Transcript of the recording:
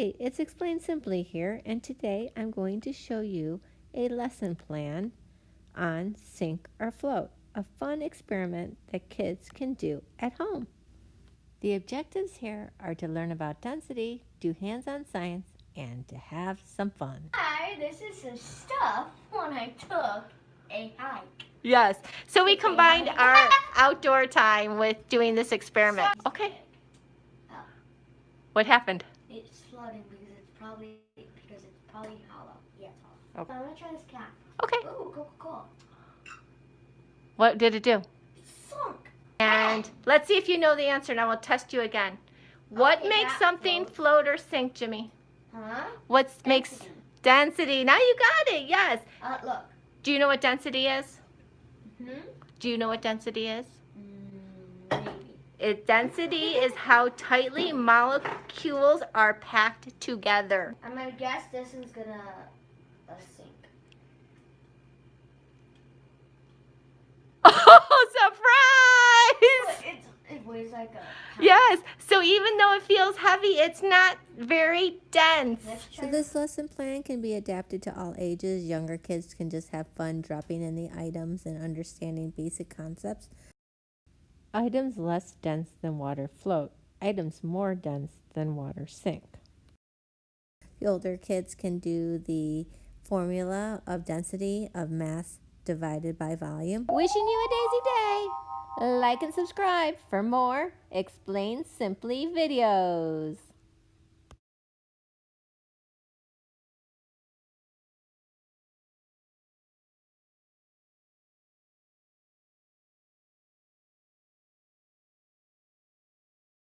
Hey, it's Explained Simply here, and today I'm going to show you a lesson plan on sink or float, a fun experiment that kids can do at home. The objectives here are to learn about density, do hands-on science, and to have some fun. Hi, this is some stuff when I took a hike. Yes, so we combined our outdoor time with doing this experiment. Okay. What happened? It's floating because it's probably hollow. Yeah, it's hollow. Okay. I'm gonna try this cat. Okay. Ooh, Coca-Cola. What did it do? It sunk. And let's see if you know the answer. Now we'll test you again. What makes something float or sink, Jimmy? Huh? What makes density? Now you got it. Yes. Look. Do you know what density is? Hmm? Do you know what density is? Maybe. Density is how tightly molecules are packed together. I'm gonna guess this is gonna sink. Oh, surprise! It weighs like a pound. Yes, so even though it feels heavy, it's not very dense. So this lesson plan can be adapted to all ages. Younger kids can just have fun dropping in the items and understanding basic concepts. Items less dense than water float. Items more dense than water sink. The older kids can do the formula of density of mass divided by volume. Wishing you a daisy day. Like and subscribe for more Explained Simply videos.